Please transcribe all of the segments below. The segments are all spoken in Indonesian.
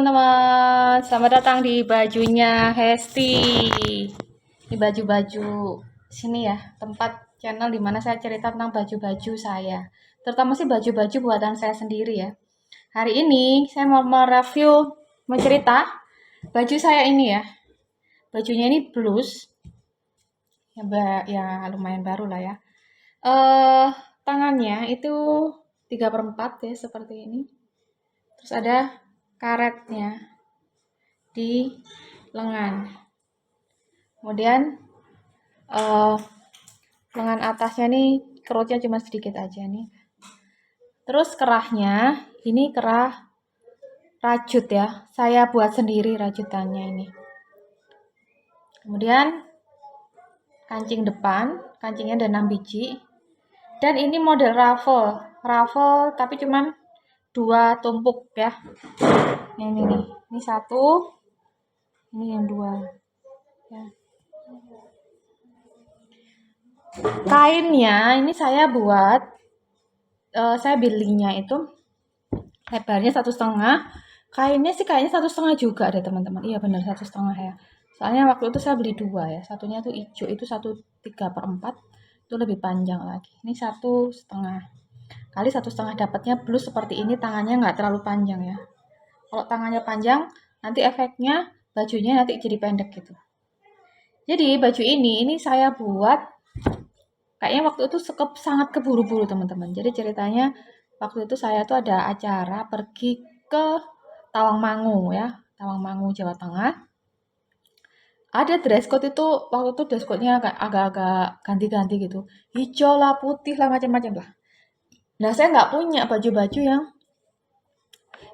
teman-teman, selamat datang di bajunya Hesti. Ini baju-baju sini ya, tempat channel dimana saya cerita tentang baju-baju saya. Terutama sih baju-baju buatan saya sendiri ya. Hari ini saya mau mereview, mencerita baju saya ini ya. Bajunya ini blus, ya lumayan baru lah ya. Tangannya itu 3/4 ya, seperti ini. Terus ada karetnya di lengan. Kemudian lengan atasnya nih kerutnya cuma sedikit aja nih. Terus kerahnya ini kerah rajut ya. Saya buat sendiri rajutannya ini. Kemudian kancing depan, kancingnya ada 6 biji. Dan ini model ruffle tapi cuman 2 tumpuk ya. Ini nih, ini 1, ini yang 2 ya. Kainnya ini saya buat, saya belinya itu lebarnya 1,5, kainnya sih kayaknya 1,5 juga deh teman-teman. Iya benar 1,5 ya. Soalnya waktu itu saya beli 2 ya, satunya tuh hijau itu 1/3/4, itu lebih panjang lagi. Ini 1,5 kali 1,5, dapatnya blus seperti ini, tangannya nggak terlalu panjang ya. Kalau tangannya panjang nanti efeknya bajunya nanti jadi pendek gitu. Jadi baju ini saya buat kayaknya waktu itu sangat keburu-buru teman-teman. Jadi ceritanya waktu itu saya tuh ada acara pergi ke Tawangmangu ya, Tawangmangu Jawa Tengah. Ada dress code itu, waktu itu dress code-nya agak-agak ganti-ganti gitu. Hijau lah, putih lah, macam-macam lah. Nah saya nggak punya baju-baju yang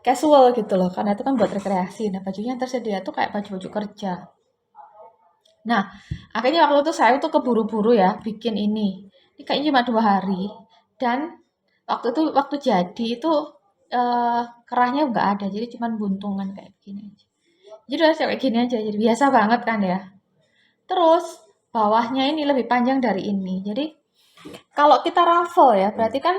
casual gitu loh, karena itu kan buat rekreasi. Nah bajunya yang tersedia tuh kayak baju-baju kerja. Nah, akhirnya waktu itu saya tuh keburu-buru ya bikin ini. Ini kayaknya cuma 2 hari. Dan waktu jadi itu kerahnya nggak ada, jadi cuma buntungan kayak begini aja. Jadi udah kayak gini aja, jadi biasa banget kan ya. Terus bawahnya ini lebih panjang dari ini. Jadi kalau kita ruffle ya, berarti kan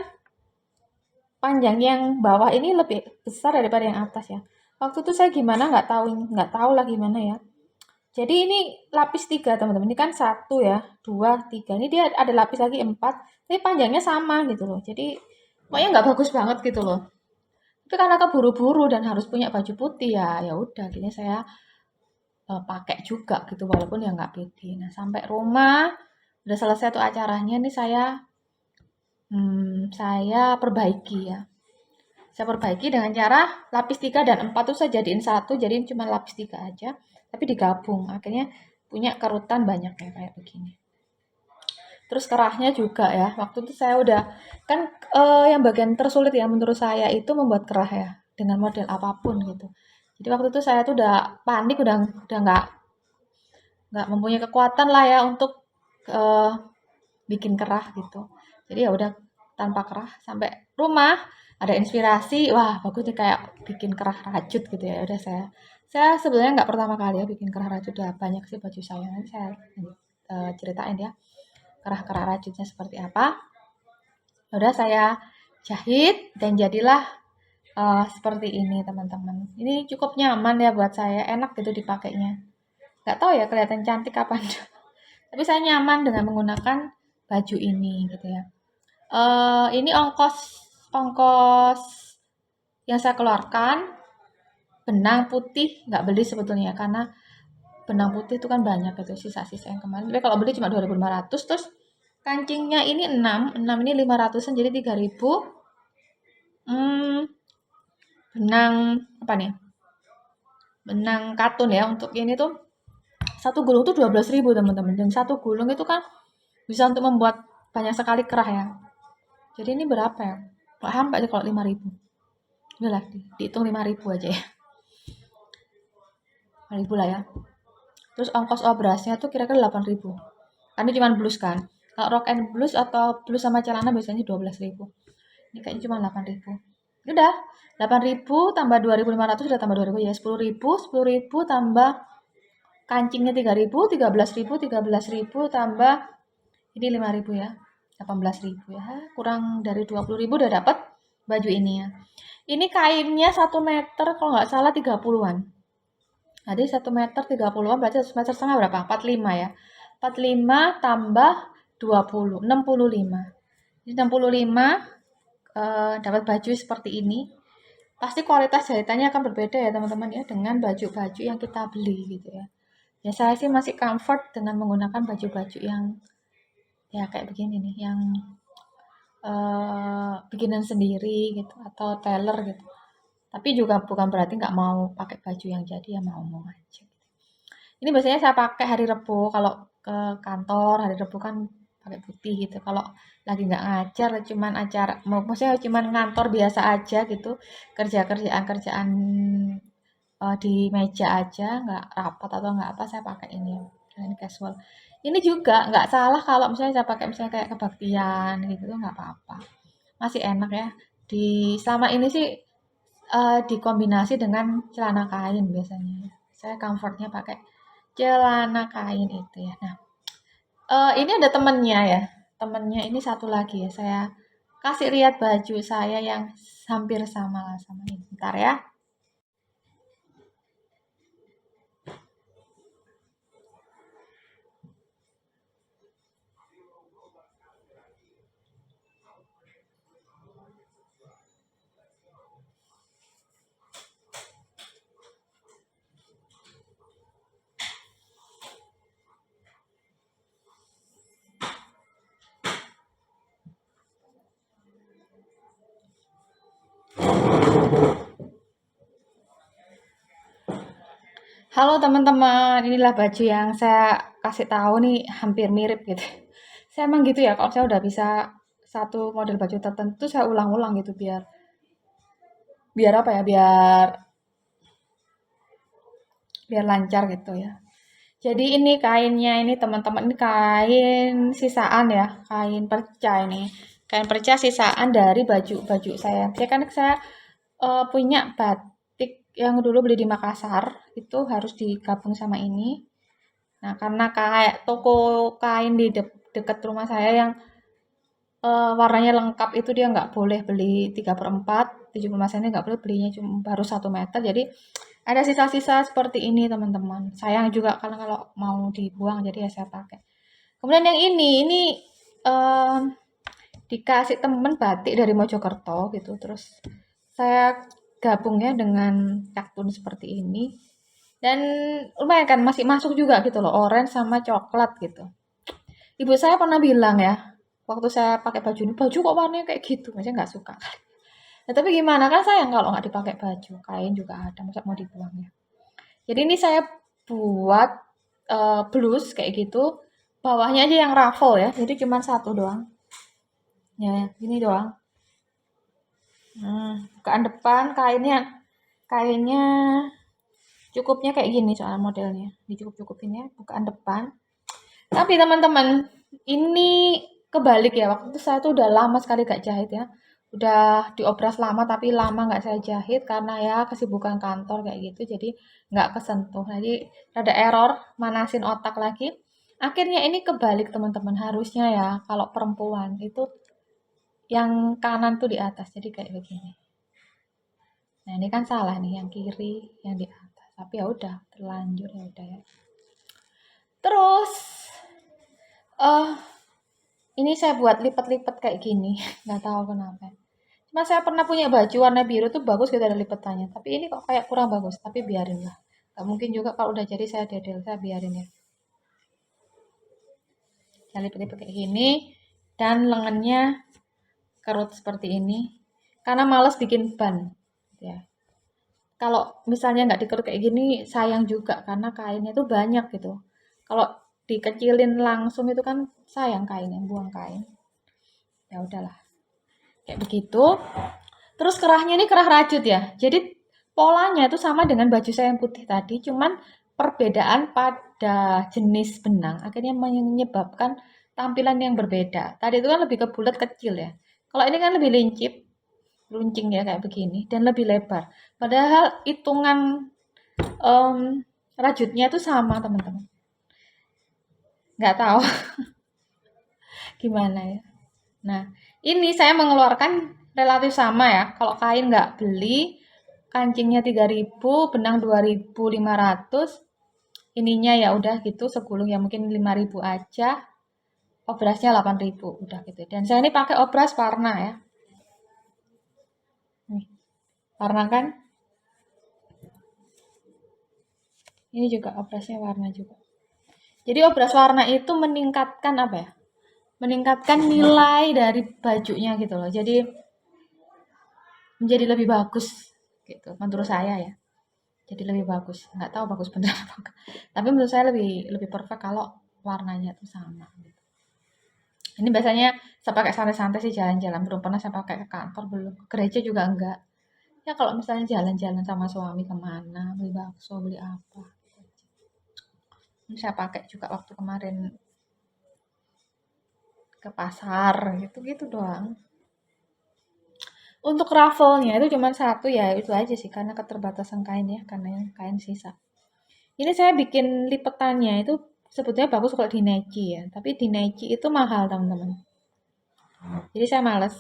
panjang yang bawah ini lebih besar daripada yang atas ya. Waktu itu saya gimana nggak tahu lah gimana ya. Jadi ini lapis 3 teman-teman. Ini kan 1 ya, 2, 3. Ini dia ada lapis lagi 4. Tapi panjangnya sama gitu loh. Jadi pokoknya nggak bagus banget gitu loh. Tapi karena keburu-buru dan harus punya baju putih ya udah akhirnya saya pakai juga gitu walaupun ya nggak pede. Nah sampai rumah udah selesai tuh acaranya nih saya perbaiki ya. Saya perbaiki dengan cara lapis 3 dan 4 tuh saya jadiin satu, jadiin cuma lapis 3 aja, tapi digabung. Akhirnya punya kerutan banyak ya kayak begini. Terus kerahnya juga ya. Waktu itu saya udah kan yang bagian tersulit ya menurut saya itu membuat kerah ya dengan model apapun gitu. Jadi waktu itu saya tuh udah panik, udah nggak mempunyai kekuatan lah ya untuk bikin kerah gitu. Jadi ya udah tanpa kerah sampai rumah ada inspirasi, wah bagus nih kayak bikin kerah rajut gitu ya. Udah saya sebenarnya nggak pertama kali ya bikin kerah rajut, udah banyak sih baju saya. Nanti saya ceritain ya kerah-kerah rajutnya seperti apa. Udah saya jahit dan jadilah seperti ini teman-teman. Ini cukup nyaman ya buat saya, enak gitu dipakainya. Nggak tahu ya kelihatan cantik kapan. Tapi saya nyaman dengan menggunakan baju ini gitu ya. Ini ongkos yang saya keluarkan, benang putih nggak beli sebetulnya karena benang putih itu kan banyak gitu sisa-sisa yang kemarin. Tapi kalau beli cuma 2.500, terus kancingnya ini 6 ini 500-an jadi 3.000. Benang apa nih? Benang katun ya untuk ini tuh satu gulung tuh 12.000 teman-teman, dan satu gulung itu kan bisa untuk membuat banyak sekali kerah ya. Jadi ini berapa ya? Nggak sampai deh kalau 5.000. Udah lah, dihitung 5.000 aja ya. 5.000 lah ya. Terus ongkos operasinya tuh kira-kira 8.000. Karena cuma blus kan. Kalau rok and blus atau blus sama celana biasanya 12.000. Ini kayaknya cuma 8.000. Udah, 8.000 tambah 2.500 udah tambah 2.000 ya. 10.000, 10.000 tambah kancingnya 3.000, 13.000, 13.000 tambah ini 5.000 ya. 18.000 ya. Kurang dari 20.000 udah dapat baju ini ya. Ini kainnya 1 meter kalau nggak salah 30-an. Jadi 1 meter 30-an berarti 1,5 meter berapa? 45 ya. 45 tambah 20, 65. Jadi 65 dapat baju seperti ini. Pasti kualitas jahitannya akan berbeda ya teman-teman ya dengan baju-baju yang kita beli gitu ya. Ya saya sih masih comfort dengan menggunakan baju-baju yang ya kayak begini nih, yang bikinan sendiri gitu atau tailor gitu. Tapi juga bukan berarti nggak mau pakai baju yang jadi, ya mau aja. Ini biasanya saya pakai hari Rebo kalau ke kantor, hari Rebo kan pakai putih gitu. Kalau lagi nggak ngajar, cuman acara, maksudnya cuman ngantor biasa aja gitu, kerjaan di meja aja, nggak rapat atau nggak apa, saya pakai ini. Ini casual. Ini juga nggak salah kalau misalnya saya pakai misalnya kayak kebaktian gitu tuh nggak apa-apa. Masih enak ya. Selama ini sih dikombinasi dengan celana kain biasanya. Saya comfortnya pakai celana kain itu ya. Nah, ini ada temennya ya. Temennya ini satu lagi ya. Saya kasih lihat baju saya yang hampir sama lah sama ini. Bentar ya. Halo teman-teman, inilah baju yang saya kasih tahu nih hampir mirip gitu. Saya emang gitu ya, kalau saya udah bisa satu model baju tertentu saya ulang-ulang gitu biar biar apa ya, biar lancar gitu ya. Jadi ini kainnya ini teman-teman, ini kain sisaan ya, kain perca ini. Kain perca sisaan dari baju-baju saya. Saya punya batik yang dulu beli di Makassar, itu harus digabung sama ini. Nah, karena kayak toko kain di dekat rumah saya yang warnanya lengkap itu dia nggak boleh beli 3/4, 75 cm nggak boleh, belinya cuma baru 1 meter. Jadi ada sisa-sisa seperti ini teman-teman. Sayang juga kalau mau dibuang jadi ya saya pakai. Kemudian yang ini em, dikasih temen batik dari Mojokerto gitu. Terus saya gabungnya dengan katun seperti ini. Dan lumayan kan masih masuk juga gitu loh, orange sama coklat gitu. Ibu saya pernah bilang ya, waktu saya pakai baju ini, baju kok warnanya kayak gitu, maksudnya nggak suka. Nah, tapi gimana kan sayang kalau nggak dipakai baju, kain juga ada, masa mau dibuang ya. Jadi ini saya buat blus kayak gitu, bawahnya aja yang ruffle ya, jadi cuma satu doang. Ya, gini doang. Bukaan depan kainnya cukupnya kayak gini soal modelnya. Dicukup-cukupin ya, bukaan depan. Tapi teman-teman, ini kebalik ya. Waktu itu saya tuh udah lama sekali gak jahit ya. Udah diobras lama tapi lama nggak saya jahit karena ya kesibukan kantor kayak gitu. Jadi nggak kesentuh. Jadi ada error, manasin otak lagi. Akhirnya ini kebalik teman-teman. Harusnya ya kalau perempuan itu yang kanan tuh di atas. Jadi kayak begini. Nah ini kan salah nih, yang kiri yang di atas. Tapi ya udah terlanjur ya udah ya. Terus eh ini saya buat lipat-lipat kayak gini, nggak tahu kenapa. Cuma saya pernah punya baju warna biru tuh bagus gitu ada lipatannya, tapi ini kok kayak kurang bagus, tapi biarin lah. Gak mungkin juga kalau udah jadi saya dedel, saya biarin ya. Saya lipat-lipat kayak gini, dan lengannya kerut seperti ini, karena males bikin ban. Ya. Kalau misalnya nggak dikerut kayak gini, sayang juga, karena kainnya tuh banyak gitu. Kalau dikecilin langsung itu kan sayang kainnya, buang kain. Ya udahlah, kayak begitu. Terus kerahnya ini kerah rajut ya. Jadi polanya itu sama dengan baju saya yang putih tadi, cuman perbedaan pada jenis benang akhirnya menyebabkan tampilan yang berbeda. Tadi itu kan lebih ke bulat kecil ya. Kalau ini kan lebih lincip, runcing ya kayak begini dan lebih lebar. Padahal hitungan em, rajutnya itu sama teman-teman. Nggak tahu gimana ya. Nah, ini saya mengeluarkan relatif sama ya. Kalau kain nggak beli, kancingnya 3.000, benang 2.500, ininya ya udah gitu segulung ya mungkin 5.000 aja. Obrasnya 8.000 udah gitu. Dan saya ini pakai obras warna ya. Nih, warna kan? Ini juga obrasnya warna juga. Jadi obras warna itu meningkatkan apa ya? Meningkatkan nilai dari bajunya gitu loh. Jadi menjadi lebih bagus gitu menurut saya ya. Jadi lebih bagus. Nggak tahu bagus bener apa enggak. Tapi menurut saya lebih lebih perfect kalau warnanya itu sama. Ini biasanya saya pakai santai-santai sih jalan-jalan. Belum pernah saya pakai ke kantor, belum. Ke gereja juga enggak. Ya kalau misalnya jalan-jalan sama suami kemana, beli bakso, beli apa. Ini saya pakai juga waktu kemarin ke pasar gitu-gitu doang. Untuk raffle-nya itu cuma satu ya, itu aja sih karena keterbatasan kain ya, karena yang kain sisa. Ini saya bikin lipetannya itu sebetulnya bagus kalau di Nike ya, tapi di Nike itu mahal teman-teman. Jadi saya males.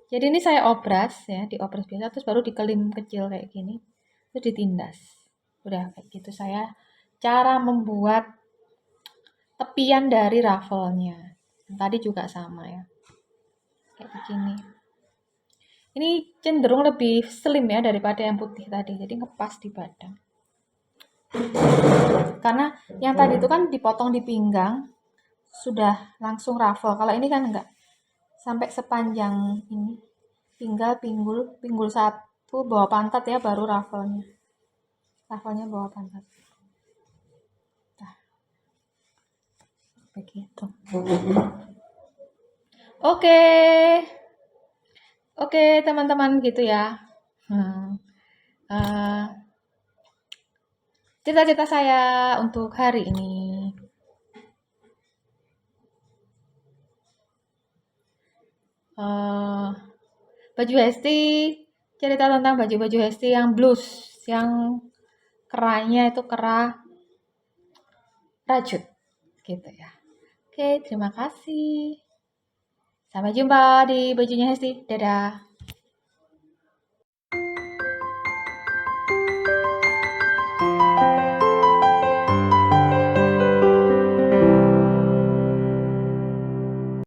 Jadi ini saya obras ya, diobras biasa terus baru dikelim kecil kayak gini, terus ditindas. Udah kayak gitu saya cara membuat tepian dari raffle-nya. Tadi juga sama ya, kayak begini. Ini cenderung lebih slim ya daripada yang putih tadi, jadi ngepas di badan. Karena yang tadi itu kan dipotong di pinggang, sudah langsung raffle. Kalau ini kan enggak. Sampai sepanjang ini. Pinggal, pinggul, pinggul satu, bawah pantat ya baru raffle-nya. Raffle-nya bawah pantat. Nah, begitu. Oke. Oke, teman-teman gitu ya. Hmm. Uh, Cita-cita saya untuk hari ini. Baju Hesti, cerita tentang baju-baju Hesti yang blues, yang kerahnya itu kerah rajut, gitu ya. Oke, terima kasih. Sampai jumpa di bajunya Hesti. Dadah.